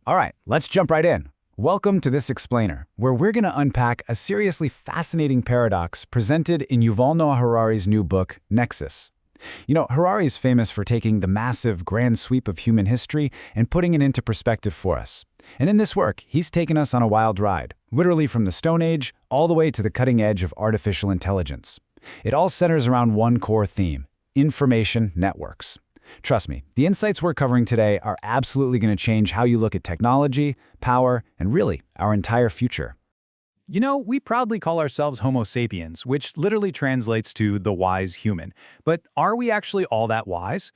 All right, let's jump right in. Welcome to this explainer, where we're going to unpack a seriously fascinating paradox presented in Yuval Noah Harari's new book, Nexus. Harari is famous for taking the massive, grand sweep of human history and putting it into perspective for us. And in this work, he's taken us on a wild ride, literally from the Stone Age all the way to the cutting edge of artificial intelligence. It all centers around one core theme: information networks. Trust me, the insights we're covering today are absolutely going to change how you look at technology, power, and really, our entire future. We proudly call ourselves Homo sapiens, which literally translates to the wise human. But are we actually all that wise?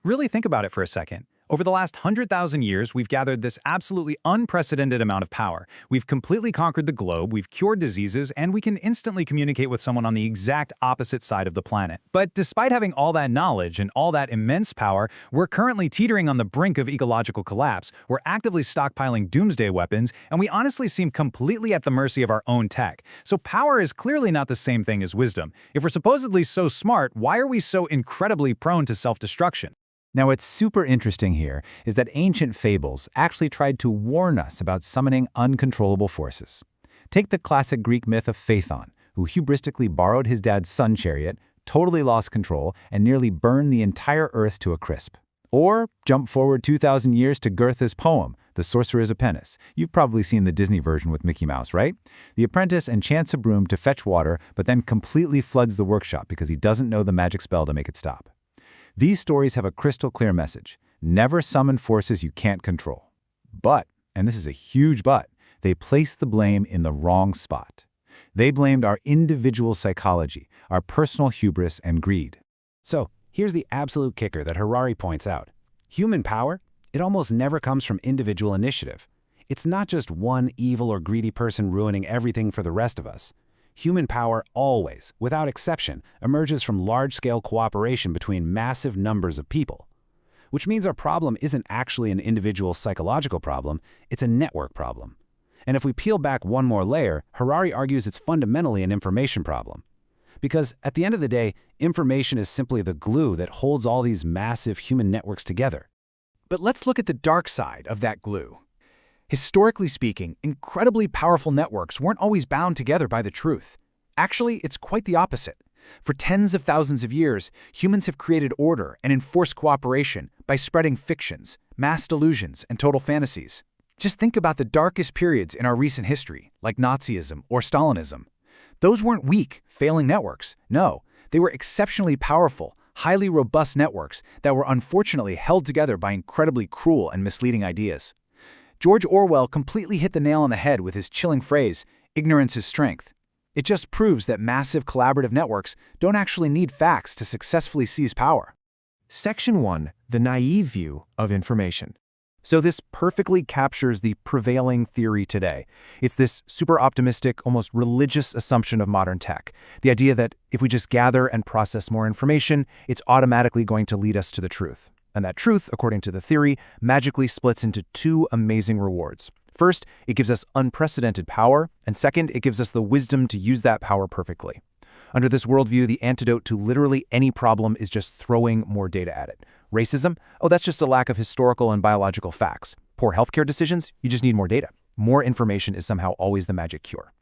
Really think about it for a second. Over the last 100,000 years, we've gathered this absolutely unprecedented amount of power. We've completely conquered the globe, we've cured diseases, and we can instantly communicate with someone on the exact opposite side of the planet. But despite having all that knowledge and all that immense power, we're currently teetering on the brink of ecological collapse. We're actively stockpiling doomsday weapons, and we honestly seem completely at the mercy of our own tech. So power is clearly not the same thing as wisdom. If we're supposedly so smart, why are we so incredibly prone to self-destruction? Now, what's super interesting here is that ancient fables actually tried to warn us about summoning uncontrollable forces. Take the classic Greek myth of Phaethon, who hubristically borrowed his dad's sun chariot, totally lost control, and nearly burned the entire earth to a crisp. Or jump forward 2,000 years to Goethe's poem, The Sorcerer's Apprentice. You've probably seen the Disney version with Mickey Mouse, right? The apprentice enchants a broom to fetch water, but then completely floods the workshop because he doesn't know the magic spell to make it stop. These stories have a crystal clear message: never summon forces you can't control. But, and this is a huge but, they place the blame in the wrong spot. They blamed our individual psychology, our personal hubris and greed. So, here's the absolute kicker that Harari points out. Human power, it almost never comes from individual initiative. It's not just one evil or greedy person ruining everything for the rest of us. Human power always, without exception, emerges from large-scale cooperation between massive numbers of people. Which means our problem isn't actually an individual psychological problem, it's a network problem. And if we peel back one more layer, Harari argues it's fundamentally an information problem. Because at the end of the day, information is simply the glue that holds all these massive human networks together. But let's look at the dark side of that glue. Historically speaking, incredibly powerful networks weren't always bound together by the truth. Actually, it's quite the opposite. For tens of thousands of years, humans have created order and enforced cooperation by spreading fictions, mass delusions, and total fantasies. Just think about the darkest periods in our recent history, like Nazism or Stalinism. Those weren't weak, failing networks. No, they were exceptionally powerful, highly robust networks that were unfortunately held together by incredibly cruel and misleading ideas. George Orwell completely hit the nail on the head with his chilling phrase, "Ignorance is strength." It just proves that massive collaborative networks don't actually need facts to successfully seize power. Section 1, the naive view of information. So this perfectly captures the prevailing theory today. It's this super optimistic, almost religious assumption of modern tech. The idea that if we just gather and process more information, it's automatically going to lead us to the truth. And that truth, according to the theory, magically splits into two amazing rewards. First, it gives us unprecedented power, and second, it gives us the wisdom to use that power perfectly. Under this worldview, the antidote to literally any problem is just throwing more data at it. Racism? Oh, that's just a lack of historical and biological facts. Poor healthcare decisions? You just need more data. More information is somehow always the magic cure.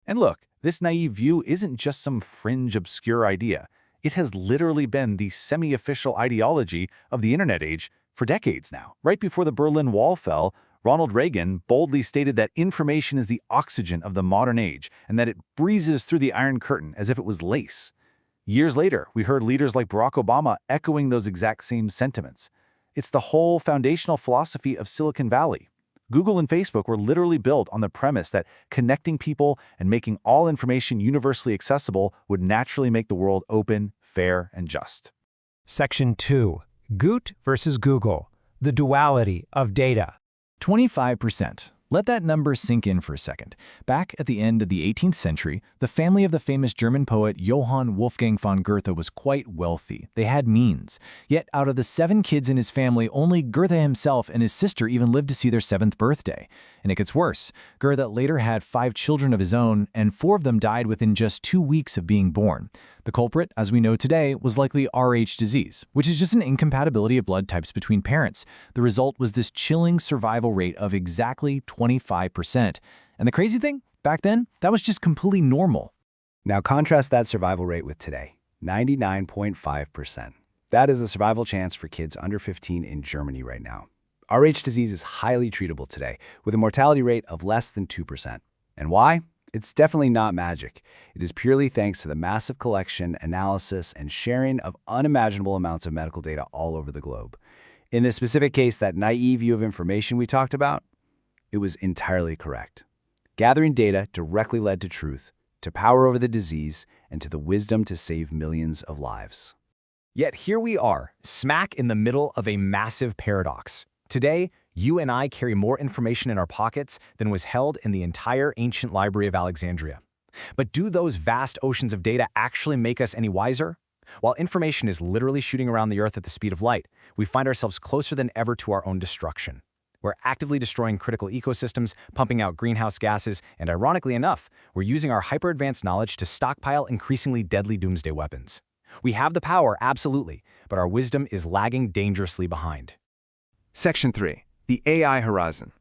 And look, this naive view isn't just some fringe, obscure idea. It has literally been the semi-official ideology of the internet age for decades now. Right before the Berlin Wall fell, Ronald Reagan boldly stated that information is the oxygen of the modern age and that it breezes through the Iron Curtain as if it was lace. Years later, we heard leaders like Barack Obama echoing those exact same sentiments. It's the whole foundational philosophy of Silicon Valley. Google and Facebook were literally built on the premise that connecting people and making all information universally accessible would naturally make the world open, fair, and just. Section 2. Goethe versus Google. The Duality of Data. 25%. Let that number sink in for a second. Back at the end of the 18th century, the family of the famous German poet Johann Wolfgang von Goethe was quite wealthy. They had means. Yet out of the 7 kids in his family, only Goethe himself and his sister even lived to see their 7th birthday. And it gets worse. Goethe later had 5 children of his own, and 4 of them died within just 2 weeks of being born. The culprit, as we know today, was likely Rh disease, which is just an incompatibility of blood types between parents. The result was this chilling survival rate of exactly 25%. And the crazy thing, back then, that was just completely normal. Now contrast that survival rate with today, 99.5%. That is the survival chance for kids under 15 in Germany right now. Rh disease is highly treatable today, with a mortality rate of less than 2%. And why? It's definitely not magic. It is purely thanks to the massive collection, analysis, and sharing of unimaginable amounts of medical data all over the globe. In this specific case, that naive view of information we talked about, it was entirely correct. Gathering data directly led to truth, to power over the disease, and to the wisdom to save millions of lives. Yet here we are, smack in the middle of a massive paradox. Today, you and I carry more information in our pockets than was held in the entire ancient library of Alexandria. But do those vast oceans of data actually make us any wiser? While information is literally shooting around the Earth at the speed of light, we find ourselves closer than ever to our own destruction. We're actively destroying critical ecosystems, pumping out greenhouse gases, and ironically enough, we're using our hyper-advanced knowledge to stockpile increasingly deadly doomsday weapons. We have the power, absolutely, but our wisdom is lagging dangerously behind. Section 3. The AI Horizon.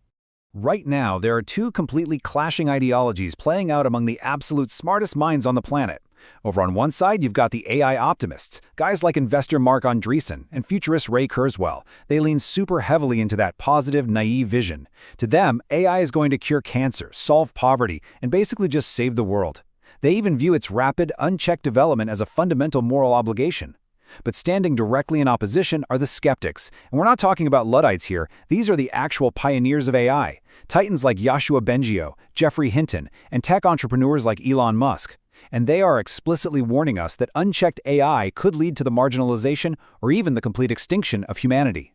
Right now, there are 2 completely clashing ideologies playing out among the absolute smartest minds on the planet. Over on one side, you've got the AI optimists, guys like investor Mark Andreessen and futurist Ray Kurzweil. They lean super heavily into that positive, naive vision. To them, AI is going to cure cancer, solve poverty, and basically just save the world. They even view its rapid, unchecked development as a fundamental moral obligation. But standing directly in opposition are the skeptics. And we're not talking about Luddites here. These are the actual pioneers of AI. Titans like Yoshua Bengio, Jeffrey Hinton, and tech entrepreneurs like Elon Musk. And they are explicitly warning us that unchecked AI could lead to the marginalization or even the complete extinction of humanity.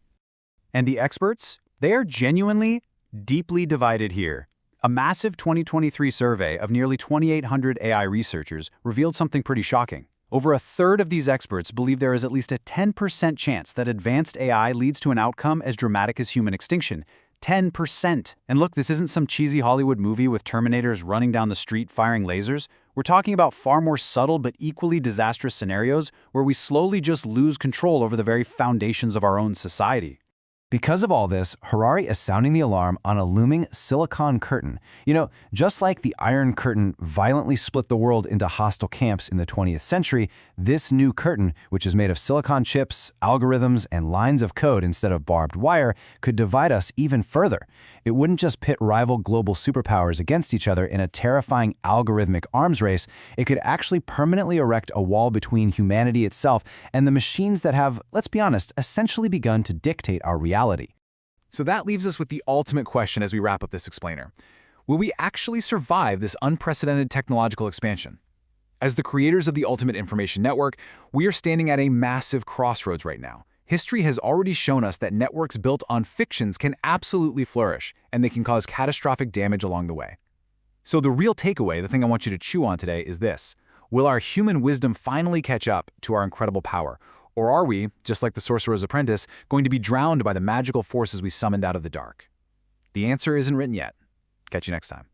And the experts? They are genuinely, deeply divided here. A massive 2023 survey of nearly 2,800 AI researchers revealed something pretty shocking. Over a third of these experts believe there is at least a 10% chance that advanced AI leads to an outcome as dramatic as human extinction. 10%. And look, this isn't some cheesy Hollywood movie with Terminators running down the street firing lasers. We're talking about far more subtle but equally disastrous scenarios where we slowly just lose control over the very foundations of our own society. Because of all this, Harari is sounding the alarm on a looming silicon curtain. Just like the Iron Curtain violently split the world into hostile camps in the 20th century, this new curtain, which is made of silicon chips, algorithms, and lines of code instead of barbed wire, could divide us even further. It wouldn't just pit rival global superpowers against each other in a terrifying algorithmic arms race, it could actually permanently erect a wall between humanity itself and the machines that have, let's be honest, essentially begun to dictate our reality. So that leaves us with the ultimate question as we wrap up this explainer. Will we actually survive this unprecedented technological expansion? As the creators of the Ultimate Information Network, we are standing at a massive crossroads right now. History has already shown us that networks built on fictions can absolutely flourish, and they can cause catastrophic damage along the way. So the real takeaway, the thing I want you to chew on today, is this. Will our human wisdom finally catch up to our incredible power? Or are we, just like the Sorcerer's Apprentice, going to be drowned by the magical forces we summoned out of the dark? The answer isn't written yet. Catch you next time.